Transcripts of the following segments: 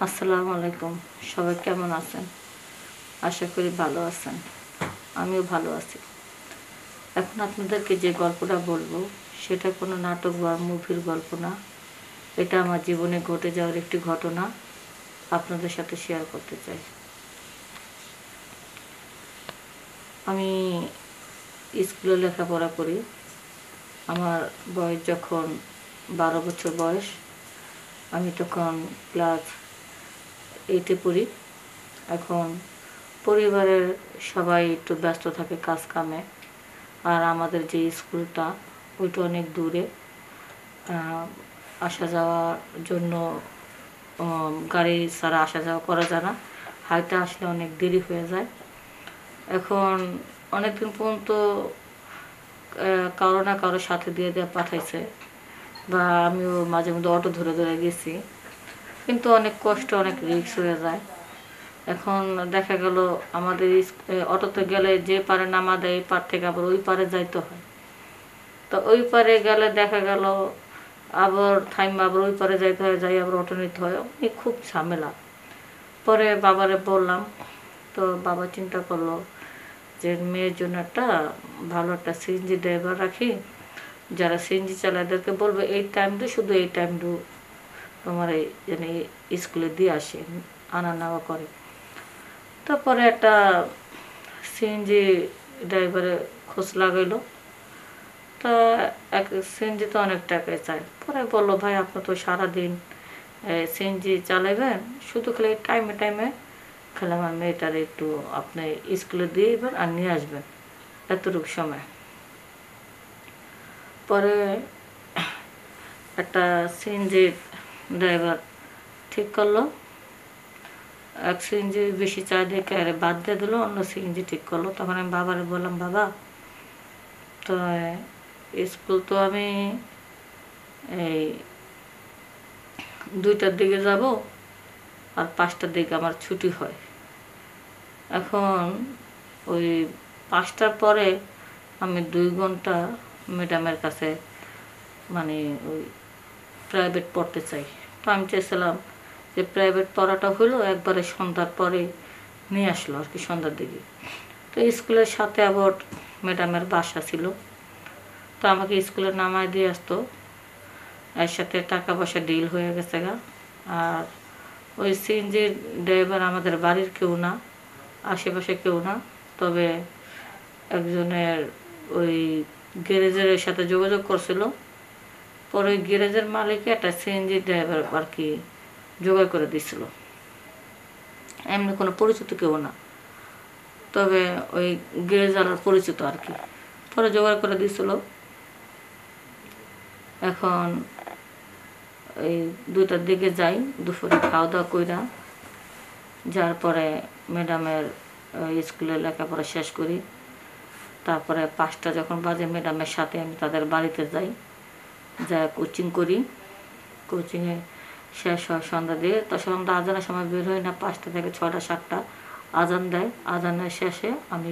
আসসালামু আলাইকুম। সবাই কেমন আছেন? আশা করি ভালো আছেন। আমিও ভালো আছি। এখন আপনাদেরকে যে গল্পটা বলবো সেটা কোনো নাটক বা মুভির গল্প না। এটা আমার জীবনে ঘটে যাওয়ার একটি ঘটনা আপনাদের সাথে শেয়ার করতে চাই। আমি স্কুলে লেখাপড়া করি। আমার বয়স যখন 12 বছর বয়স, আমি তখন ক্লাস 8-এ পড়ি। এখন পরিবারের সবাই একটু ব্যস্ত থাকে কাজ কামে, আর আমাদের যে স্কুলটা ওইটা অনেক দূরে। আসা যাওয়ার জন্য গাড়ি ছাড়া আসা যাওয়া করা যায় না, হাইটে আসলে অনেক দেরি হয়ে যায়। এখন অনেকদিন পর্যন্ত কারো না কারো সাথে দিয়ে পাঠাইছে, বা আমিও মাঝে মধ্যে অটো ধরে ধরে গেছি, কিন্তু অনেক কষ্ট, অনেক রিস্ক হয়ে যায়। এখন দেখা গেল আমাদের অটোতে গেলে যে পারে নামা দেয়, এই পার থেকে আবার ওই পারে যাইতে হয়। তো ওই পারে গেলে দেখা গেল আবার থাইমা আবার ওই পারে যাইতে হয়, যাই আবার অটো নিতে হয়, অনেক খুব ঝামেলা। পরে বাবারে বললাম, তো বাবা চিন্তা করলো যে মেয়ের জন্য একটা ভালো একটা সিএনজি ড্রাইভার রাখি, যারা সিএনজি চালায় এদেরকে বলবে এই টাইমটা, শুধু এই টাইমটু তোমার এই মানে স্কুলে দিয়ে আসে, আনা নেওয়া করে। তারপরে একটা সিএনজি ড্রাইভারের খোঁজ লাগাইলো। তা এক সিএনজি তো অনেক টাকায় চায়। পরে বললো, ভাই আপনি তো সারাদিন সিএনজি চালাইবেন, শুধু খালি টাইমে টাইমে খালি আমার মেয়েটার একটু আপনি স্কুলে দিয়ে দেবেন আর নিয়ে আসবেন এতটুকু সময়। পরে একটা সিএনজি ড্রাইভার ঠিক করলো। এক সিএনজি বেশি চা দেখে আরে বাদ দিয়ে দিল, অন্য সিএনজি ঠিক করলো। তখন আমি বাবারে বললাম, বাবা তো স্কুল তো আমি এই 2টার দিকে যাব, আর 5টার দিকে আমার ছুটি হয়। এখন ওই 5টার পরে আমি 2 ঘন্টা ম্যাডামের কাছে মানে ওই প্রাইভেট পড়তে চাই। তো আমি চেয়েছিলাম যে প্রাইভেট পড়াটা হলো একবারে সন্ধ্যার পরে নিয়ে আসলো আর কি, সন্ধ্যার দিকে। তো স্কুলের সাথে আবার ম্যাডামের বাসা ছিল, তো আমাকে স্কুলে নামায় দিয়ে আসতো। এর সাথে টাকা পয়সা ডিল হয়ে গেছে গা। আর ওই সিএনজি ড্রাইভার আমাদের বাড়ির কেউ না, আশেপাশে কেউ না, তবে একজনের ওই গ্যারেজের সাথে যোগাযোগ করছিল। পরে ওই গ্যারেজের মালিককে একটা সিএনজি ড্রাইভার আর কি জোগাড় করে দিছিল, এমনি কোনো পরিচিত কেউ না, তবে ওই গ্যারেজওয়ালার পরিচিত আর কি। পরে জোগাড় করে দিছিল। এখন এই 2টার দিকে যাই, দুপুরে খাওয়া দাওয়া কইরা যার পরে ম্যাডামের স্কুলে লেখাপড়া শেষ করি। তারপরে 5টা যখন বাজে ম্যাডামের সাথে আমি তাদের বাড়িতে যাই, যা কোচিং করি। কোচিংয়ে শেষ হয় সন্ধ্যা দিয়ে, তো সন্ধ্যা আজানের সময় বের হই না, 5টা থেকে 6টা 7টা আজান দেয়। আজানের শেষে আমি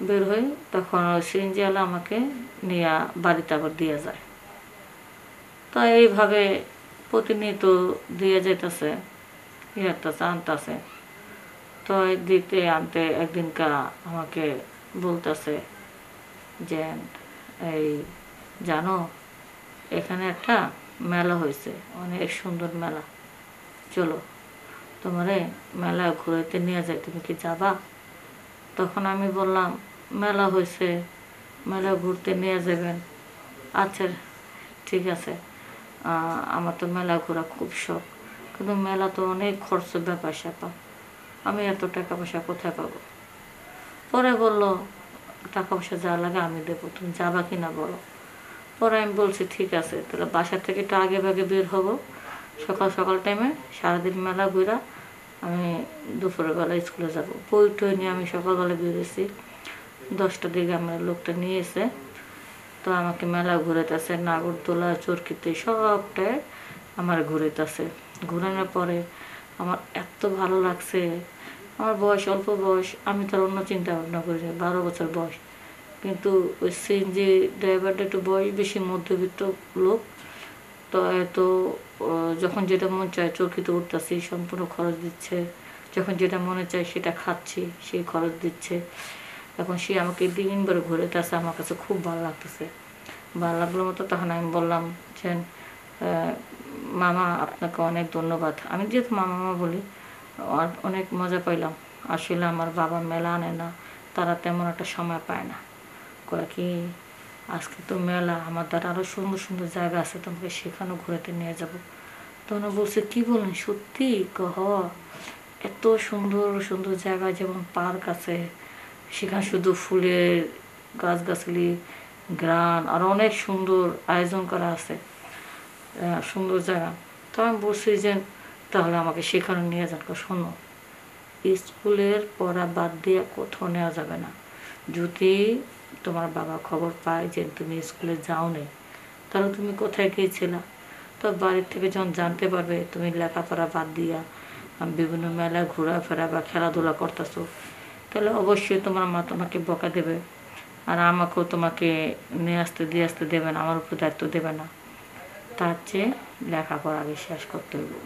বের হই। তখন ওই সিএনজিওয়ালা আমাকে নিয়ে বাড়িতে আবার দিয়ে যায়। তো এইভাবে প্রতিনিয়ত দিয়ে যেতেছে, ইয়ারতেছে আনতেছে। তো দিতে আনতে একদিনকা আমাকে বলতেছে যে এই জানো, এখানে একটা মেলা হয়েছে, অনেক সুন্দর মেলা, চলো তোমারে মেলা ঘুরাইতে নিয়ে যায়, তুমি কি যাবা? তখন আমি বললাম, মেলা হয়েছে, মেলা ঘুরতে নিয়ে যাবেন, আচ্ছা ঠিক আছে। আমার তো মেলা ঘোরা খুব শখ, কিন্তু মেলা তো অনেক খরচ, ব্যাপার স্যাপার, আমি এত টাকা পয়সা কোথায় পাবো? পরে বললো, টাকা পয়সা যা লাগে আমি দেবো, তুমি যাবা কি না বলো। পরে আমি বলছি ঠিক আছে, তাহলে বাসা থেকে একটু আগে ভাগে বের হবো, সকাল সকাল টাইমে সারাদিন মেলা ঘুরা আমি দুপুরের বেলা স্কুলে যাবো। বই টই নিয়ে আমি সকালবেলা বেরিয়েছি। 10টার দিকে আমার লোকটা নিয়ে এসে তো আমাকে মেলা ঘুরাইতেছে, নাগরদোলা চরকিতে সবটায় আমার ঘুরাইতেছে। ঘুরানোর পরে আমার এত ভালো লাগছে। আমার বয়স অল্প বয়স, আমি তার অন্য চিন্তা ভাবনা করি, 12 বছর বয়স, কিন্তু ওই সিএনজি ড্রাইভারটা একটু বয়স বেশি, মধ্যবিত্ত লোক। তো এত যখন যেটা মন চায় চরকিতে উঠতেছি, সম্পূর্ণ খরচ দিচ্ছে, যখন যেটা মনে চায় সেটা খাচ্ছি, সেই খরচ দিচ্ছে। এখন সে আমাকে দিনভর ঘুরেতেছে, আমার কাছে খুব ভালো লাগতেছে। ভালো লাগলো মতো তখন আমি বললাম যে মামা আপনাকে অনেক ধন্যবাদ। আমি যেহেতু মামা মামা বলি, অনেক মজা পাইলাম। আসলে আমার বাবা মেলা আনে না, তারা তেমন একটা সময় পায় না। কয় কি আজকে তো মেলা, আমার দ্বারা আরও সুন্দর সুন্দর জায়গা আছে, তোমাকে সেখানেও ঘুরাতে নিয়ে যাব। তখন বলছে কি বলেন সত্যি? কহ এত সুন্দর সুন্দর জায়গা, যেমন পার্ক আছে, সেখানে শুধু ফুলের গাছগাছালি, গ্রান, আর অনেক সুন্দর আয়োজন করা আছে, সুন্দর জায়গা। তো আমি বলছি যে তাহলে আমাকে সেখানে নিয়ে যান। শোনো, স্কুলের পড়া বাদ দিয়ে কোথাও নেওয়া যাবে না। যদি তোমার বাবা খবর পায় যে তুমি স্কুলে যাও নি, তাহলে তুমি কোথায় গিয়েছিলা? তো বাড়ির থেকে যখন জানতে পারবে তুমি লেখাপড়া বাদ দিয়া বিভিন্ন মেলায় ঘোরাফেরা বা খেলাধুলা করতেছো, তাহলে অবশ্যই তোমার মা তোমাকে বকা দেবে, আর আমাকেও তোমাকে নিয়ে আসতে দিয়ে আসতে দেবে না, আমার উপর দায়িত্ব দেবে না। তার চেয়ে লেখাপড়া আগে শেষ করতে হবে।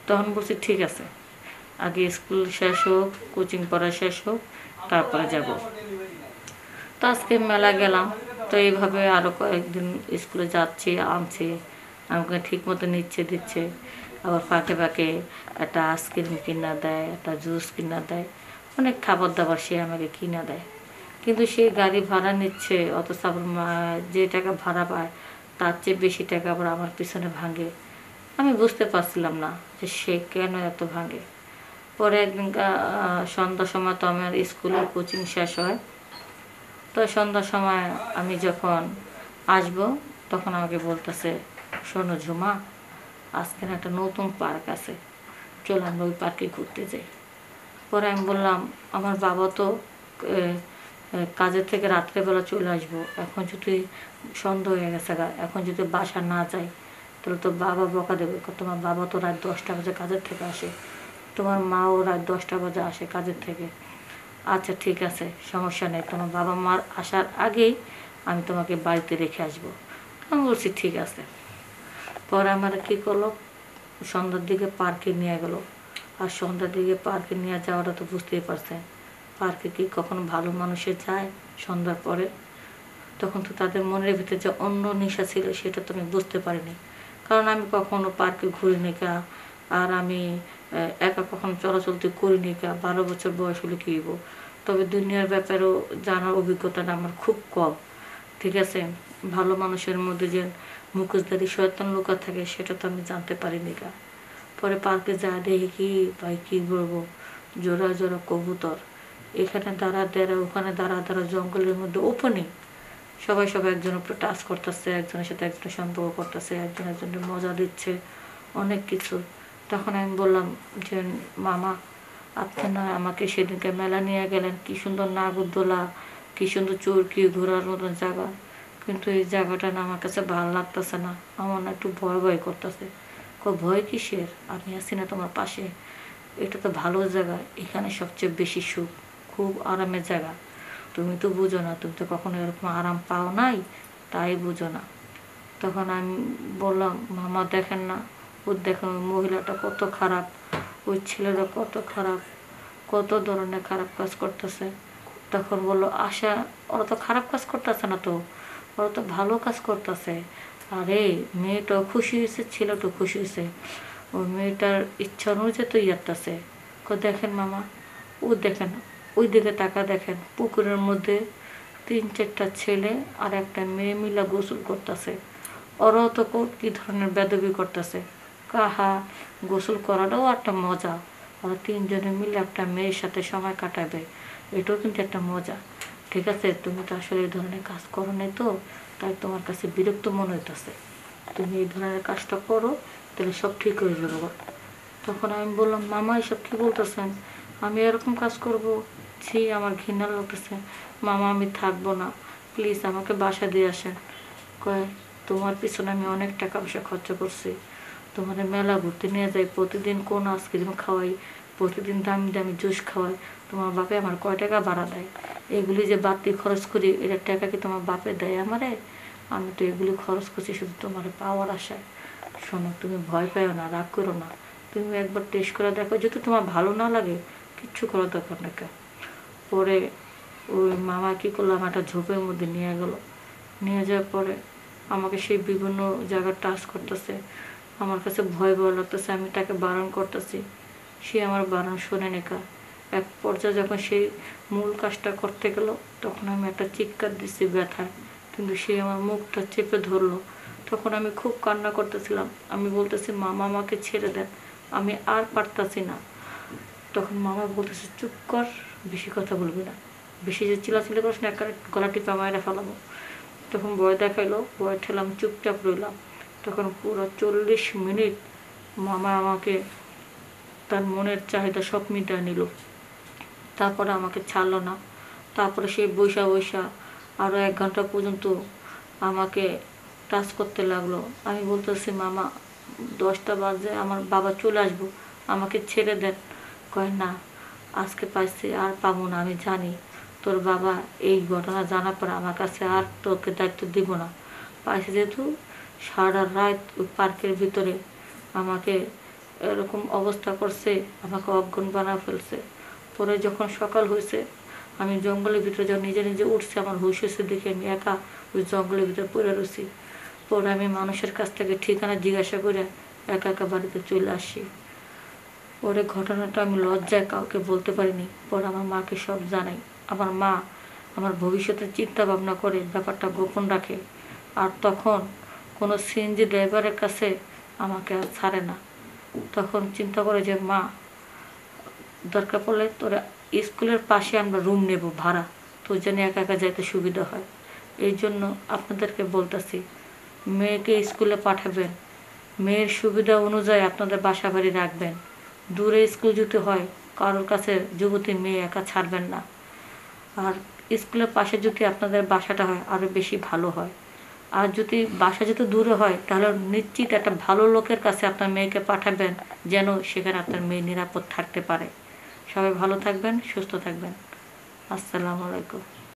তখন বলছি ঠিক আছে, আগে স্কুল শেষ হোক, কোচিং পড়া শেষ হোক, তারপরে যাব। তো আজকে মেলা গেলাম। তো এইভাবে আরও কয়েকদিন স্কুলে যাচ্ছি, আনছি, আমাকে ঠিক মতো নিচ্ছে দিচ্ছে, আবার ফাঁকে ফাঁকে একটা আইসক্রিম কিনা দেয়, একটা জুস কিনা দেয়, অনেক খাবার দাবার সে আমাকে কিনা দেয়। কিন্তু সে গাড়ি ভাড়া নিচ্ছে, অথচ আবার যে টাকা ভাড়া পায় তার চেয়ে বেশি টাকা আবার আমার পিছনে ভাঙে। আমি বুঝতে পারছিলাম না যে সে কেন এত ভাঙে। পরে একদিন সন্ধ্যার সময় তো আমার স্কুলের কোচিং শেষ হয়। তো সন্ধ্যার সময় আমি যখন আসব, তখন আমাকে বলতেছে শোনো ঝুমা, আজকে একটা নতুন পার্ক আছে, চলো আমরা ওই পার্কে ঘুরতে যাই। পরে আমি বললাম আমার বাবা তো কাজের থেকে রাত্রেবেলা চলে আসবো, এখন যদি সন্ধ্যা হয়ে গেছে, এখন যদি বাসা না যাই তাহলে তো বাবা বকা দেবে। তোমার বাবা তো রাত 10টা বাজে কাজের থেকে আসে, তোমার মাও রাত 10টা বাজে আসে কাজের থেকে। আচ্ছা ঠিক আছে, সমস্যা নেই, তোমার বাবা মার আসার আগেই আমি তোমাকে বাড়িতে রেখে আসবো। আমি বলছি ঠিক আছে। পরে আমার কী করলো, সন্ধ্যার দিকে পার্কে নিয়ে গেলো। আর সন্ধ্যার দিকে পার্কে নিয়ে যাওয়াটা তো বুঝতেই পারছেন, পার্কে কি কখনো ভালো মানুষে যায় সন্ধ্যার পরে? তখন তো তাদের মনের ভিতরে যে অন্য নেশা ছিল সেটা তো আমি বুঝতে পারিনি, কারণ আমি কখনো পার্কে ঘুরিনি কা, আর আমি একা কখনো চলাচলতে করিনি কা। 12 বছর বয়স হলে কী হইব। তবে দুনিয়ার ব্যাপারেও জানার অভিজ্ঞতাটা আমার খুব কম। ঠিক আছে, ভালো মানুষের মধ্যে যে মুখোশধারী শয়তান লোকা থাকে সেটা তো আমি জানতে পারিনি কা। পরে পার্কে যা দেখি কি ভাই কী বলবো, জোড়া জোড়া কবুতর, এখানে দাঁড়া দাঁড়া, ওখানে দাঁড়া দাঁড়া, জঙ্গলের মধ্যে ওপেনিং সবাই সবাই একজনের উপর টাচ করতেছে, একজনের সাথে একজনের সম্পর্ক করতেছে, একজন একজনের মজা দিচ্ছে, অনেক কিছু। তখন আমি বললাম যে মামা, আপনি না আমাকে সেদিনকে মেলা নিয়ে গেলেন, কি সুন্দর নাগরদোলা, কি সুন্দর চরকি ঘোরার মতন জায়গা, কিন্তু এই জায়গাটা না আমার কাছে ভালো লাগতেছে না, আমার না একটু ভয় ভয় করতেছে। ভয় কিসের, আমি আছি না তোমার পাশে, এটা তো ভালো জায়গা, এখানে সবচেয়ে বেশি সুখ, খুব আরামের জায়গা। তুমি তো বুঝো না, তুমি তো কখনো এরকম আরাম পাও নাই, তাই বুঝো না। তখন আমি বললাম মামা দেখেন না, ওর দেখেন ওই মহিলাটা কত খারাপ, ওই ছেলেটা কত খারাপ, কত ধরনের খারাপ কাজ করতেছে। তখন বললো আশা, ওরা তো খারাপ কাজ করতেছে না তো, ওরা তো ভালো কাজ করতেছে। আরে মেয়েটাও খুশি হয়েছে, ছেলেটাও খুশি হয়েছে, ওই মেয়েটার ইচ্ছা অনুযায়ী তো ইয়ারতেছে। দেখেন মামা, ও দেখেন ওই দিকে টাকা দেখেন, পুকুরের মধ্যে 3-4টা ছেলে আর একটা মেয়ে মিলা গোসল করতেছে। ওরাও তো কী ধরনের বেদবি করতেছে। কাহা গোসল করাটাও একটা মজা, ওরা 3জনে মিলে একটা মেয়ের সাথে সময় কাটাবে, এটাও কিন্তু একটা মজা। ঠিক আছে, তুমি তো আসলে এই ধরনের কাজ করো নাই, তো তাই তোমার কাছে বিরক্ত মনে হইতেছে, তুমি এই ধরনের কাজটা করো, তাহলে সব ঠিক হয়ে যাবে। তখন আমি বললাম মামা এসব কী বলতেছেন, আমি এরকম কাজ করব? ছি, আমার ঘৃণা লাগতেছে, মামা আমি থাকবো না, প্লিজ আমাকে বাসা দিয়ে আসেন। কয় তোমার পিছনে আমি অনেক টাকা পয়সা খরচা করছি, তোমার মেলা ঘুরতে নিয়ে যাই, প্রতিদিন কোন আইসক্রিম খাওয়াই, প্রতিদিন দামি দামি জুস খাওয়াই, তোমার বাপে আমার কয় টাকা ভাড়া দেয়, এগুলি যে বাড়তি খরচ করি, এটার টাকা কি তোমার বাপে দেয় আমারে? আমি তো এগুলি খরচ করছি শুধু তোমার পাওয়ার আশায়। শোনো, তুমি ভয় পেও না, রাগ করো না, তুমি একবার টেস্ট করে দেখো, যদি তোমার ভালো না লাগে কিচ্ছু করার দরকার না। পরে ওই মামা কী করলাম, একটা ঝোপের মধ্যে নিয়ে গেল। নিয়ে যাওয়ার পরে আমাকে সেই বিভিন্ন জায়গায় টাচ করতেছে। আমার কাছে ভয় ভয় লাগতেছে, আমি তাকে বারণ করতেছি, সে আমার বারণ শোনে নেকা। এক পর্যায়ে যখন সেই মূল কাজটা করতে গেল, তখন আমি একটা চিৎকার দিচ্ছি ব্যথায়, কিন্তু সে আমার মুখটা চেপে ধরলো। তখন আমি খুব কান্না করতেছিলাম, আমি বলতেছি মামা আমাকে ছেড়ে দেন, আমি আর পারতাছি না। তখন মামা বলতেছে চুপ কর, বেশি কথা বলবি না, বেশি যে চিলাচিলি করিস না, একটা গলা টিপা মায়েরা ফেলাবো। তখন ভয় দেখাইলো, ভয় ঠেলাম, চুপচাপ রইলাম। তখন পুরো 40 মিনিট মামা আমাকে তার মনের চাহিদা সব মিটায় নিল। তারপরে আমাকে ছাড়লো না। তারপরে সেই বৈশা বৈশা আরও 1 ঘন্টা পর্যন্ত আমাকে টাচ করতে লাগলো। আমি বলতেছি মামা 10টা বাজে আমার বাবা চলে আসবো, আমাকে ছেড়ে দেন। কয় না, আজকে পাইছি আর পাবো না, আমি জানি তোর বাবা এই ঘটনা জানার পর আমার কাছে আর তোকে দায়িত্ব দিব না। পাইছি যেহেতু সারা রাত ওই পার্কের ভিতরে আমাকে এরকম অবস্থা করছে, আমাকে অজ্ঞান বানা ফেলছে। পরে যখন সকাল হয়েছে, আমি জঙ্গলের ভিতরে যখন নিজে নিজে উঠছি, আমার হুশ হয়েছে দেখে আমি একা ওই জঙ্গলের ভিতরে পড়ে রয়েছি। পরে আমি মানুষের কাছ থেকে ঠিকানা জিজ্ঞাসা করে একা একা বাড়িতে চলে আসি। পরে ঘটনাটা আমি লজ্জায় কাউকে বলতে পারিনি। পরে আমার মাকে সব জানাই। আমার মা আমার ভবিষ্যতের চিন্তা ভাবনা করে ব্যাপারটা গোপন রাখে। আর তখন কোনো সিএনজি ড্রাইভারের কাছে আমাকে আর ছাড়ে না। তখন চিন্তা করে যে মা, দরকার পড়লে তোরা স্কুলের পাশে আমরা রুম নেব ভাড়া, তো যেন একা একা যাইতে সুবিধা হয়। এই জন্য আপনাদেরকে বলতেছি, মেয়েকে স্কুলে পাঠাবেন, মেয়ের সুবিধা অনুযায়ী আপনাদের বাসা বাড়ি রাখবেন। দূরে স্কুল যদি হয়, কারোর কাছে যুবতী মেয়ে একা ছাড়বেন না। আর স্কুলের পাশে যদি আপনাদের বাসাটা হয় আরও বেশি ভালো হয়। আর যদি বাসা যদি দূরে হয়, তাহলে নিশ্চিত একটা ভালো লোকের কাছে আপনার মেয়েকে পাঠাবেন, যেন সেখানে আপনার মেয়ে নিরাপদ থাকতে পারে। সবাই ভালো থাকবেন, সুস্থ থাকবেন। আসসালামু আলাইকুম।